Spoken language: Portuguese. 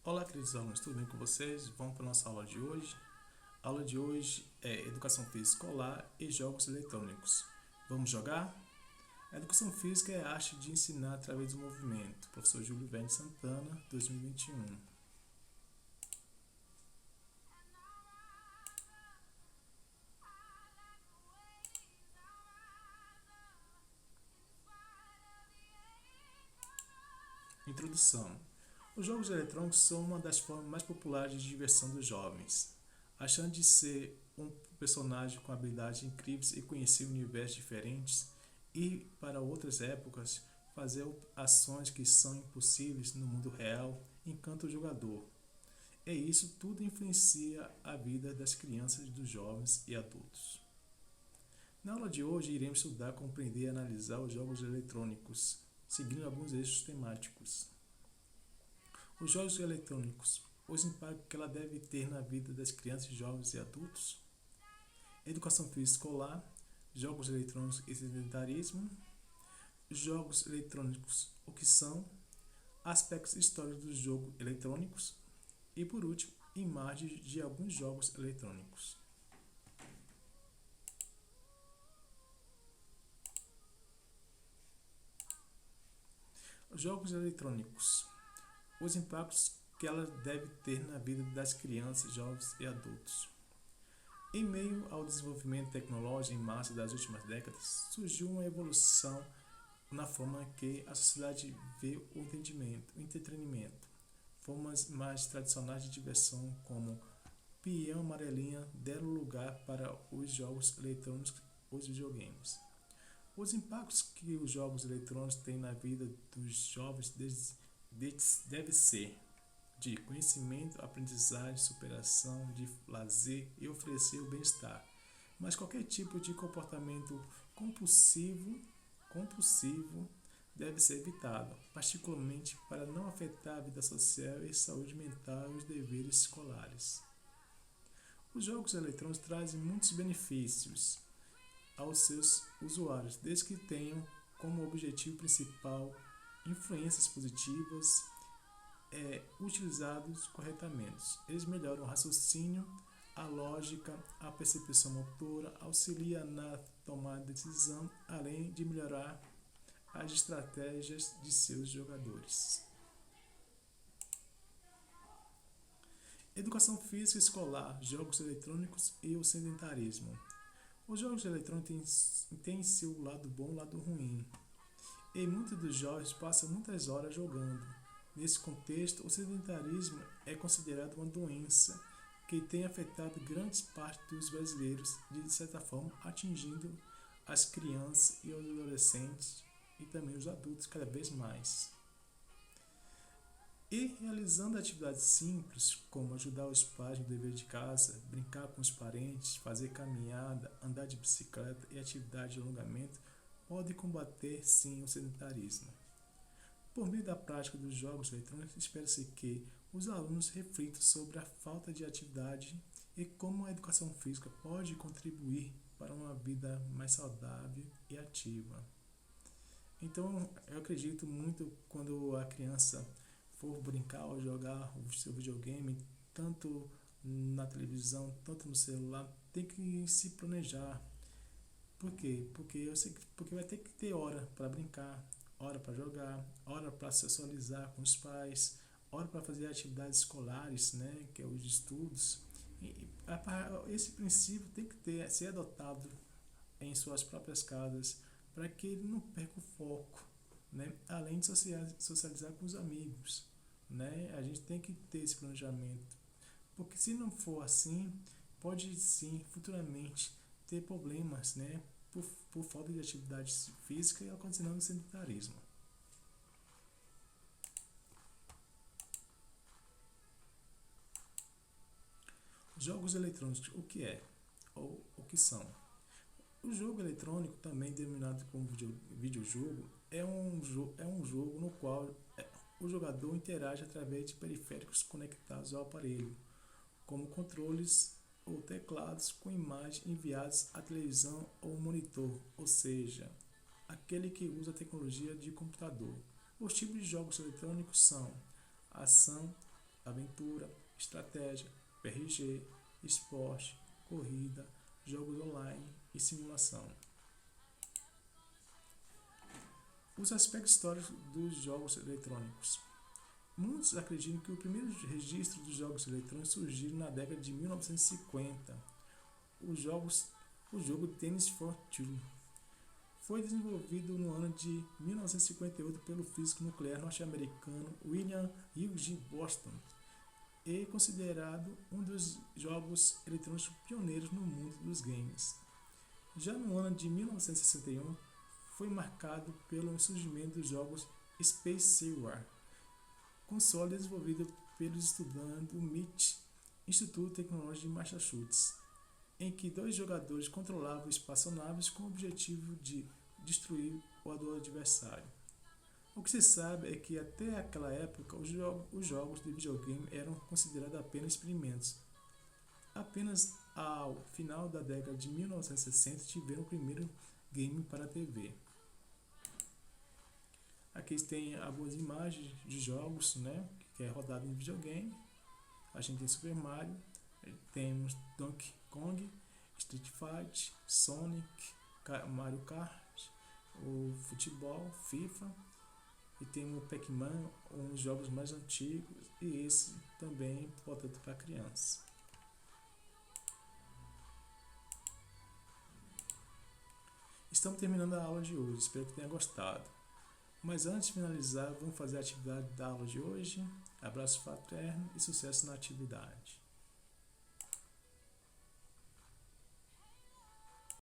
Olá, queridos alunos, tudo bem com vocês? Vamos para a nossa aula de hoje. A aula de hoje é Educação Física Escolar e Jogos Eletrônicos. Vamos jogar? A Educação Física é a arte de ensinar através do movimento. Professor Júlio Verne Santana, 2021. Introdução. Os jogos eletrônicos são uma das formas mais populares de diversão dos jovens. Achando de ser um personagem com habilidades incríveis e conhecer universos diferentes, e para outras épocas, fazer ações que são impossíveis no mundo real, encanta o jogador. E isso tudo influencia a vida das crianças, dos jovens e adultos. Na aula de hoje, iremos estudar, compreender e analisar os jogos eletrônicos, seguindo alguns eixos temáticos. Os jogos eletrônicos, os impactos que ela deve ter na vida das crianças, jovens e adultos. Educação física escolar, jogos eletrônicos e sedentarismo. Jogos eletrônicos, o que são, aspectos históricos dos jogos eletrônicos e, por último, imagens de alguns jogos eletrônicos. Jogos eletrônicos, os impactos que ela deve ter na vida das crianças, jovens e adultos. Em meio ao desenvolvimento tecnológico em massa das últimas décadas, surgiu uma evolução na forma que a sociedade vê o entretenimento. Formas mais tradicionais de diversão, como peão, amarelinha, deram lugar para os jogos eletrônicos, os videogames. Os impactos que os jogos eletrônicos têm na vida dos jovens deve ser de conhecimento, aprendizagem, superação, de lazer e oferecer o bem-estar. Mas qualquer tipo de comportamento compulsivo deve ser evitado, particularmente para não afetar a vida social e saúde mental e os deveres escolares. Os jogos eletrônicos trazem muitos benefícios aos seus usuários, desde que tenham como objetivo principal influências positivas utilizados corretamente. Eles melhoram o raciocínio, a lógica, a percepção motora, auxiliam na tomada de decisão, além de melhorar as estratégias de seus jogadores. Educação física escolar, jogos eletrônicos e o sedentarismo. Os jogos eletrônicos têm seu lado bom e lado ruim, e muitos dos jovens passam muitas horas jogando. Nesse contexto, o sedentarismo é considerado uma doença que tem afetado grande parte dos brasileiros, de certa forma atingindo as crianças e os adolescentes e também os adultos cada vez mais. E realizando atividades simples, como ajudar os pais no dever de casa, brincar com os parentes, fazer caminhada, andar de bicicleta e atividade de alongamento, pode combater sim o sedentarismo. Por meio da prática dos jogos eletrônicos, espera-se que os alunos reflitam sobre a falta de atividade e como a educação física pode contribuir para uma vida mais saudável e ativa. Então, eu acredito muito quando a criança for brincar ou jogar o seu videogame, tanto na televisão, tanto no celular, tem que se planejar. Por quê? Porque vai ter que ter hora para brincar, hora para jogar, hora para socializar com os pais, hora para fazer atividades escolares, né, que é os estudos. Esse princípio tem que ser adotado em suas próprias casas para que ele não perca o foco, né, além de socializar com os amigos. Né, a gente tem que ter esse planejamento, porque se não for assim, pode sim futuramente ter problemas, né, por falta de atividade física e ocasionando o sedentarismo. Jogos eletrônicos, o que é? Ou o que são? O jogo eletrônico, também denominado como videojogo, é um jogo no qual o jogador interage através de periféricos conectados ao aparelho, como controles ou teclados com imagens enviadas à televisão ou monitor, ou seja, aquele que usa tecnologia de computador. Os tipos de jogos eletrônicos são ação, aventura, estratégia, RPG, esporte, corrida, jogos online e simulação. Os aspectos históricos dos jogos eletrônicos. Muitos acreditam que o primeiro registro dos jogos eletrônicos surgiu na década de 1950. O jogo Tennis for Two foi desenvolvido no ano de 1958 pelo físico nuclear norte-americano William Hughes Boston e considerado um dos jogos eletrônicos pioneiros no mundo dos games. Já no ano de 1961, foi marcado pelo surgimento dos jogos Space War, console desenvolvido pelos estudantes do MIT, Instituto Tecnológico de Massachusetts, em que dois jogadores controlavam espaçonaves com o objetivo de destruir o adversário. O que se sabe é que até aquela época os jogos de videogame eram considerados apenas experimentos. Apenas ao final da década de 1960 tiveram o primeiro game para a TV. Aqui tem algumas imagens de jogos, né, que é rodado em videogame. A gente tem Super Mario, temos Donkey Kong, Street Fighter, Sonic, Mario Kart, o futebol, FIFA, e tem o Pac-Man, uns jogos mais antigos, e esse também voltado para criança. Estamos terminando a aula de hoje, espero que tenha gostado. Mas antes de finalizar, vamos fazer a atividade da aula de hoje. Abraço fraterno e sucesso na atividade.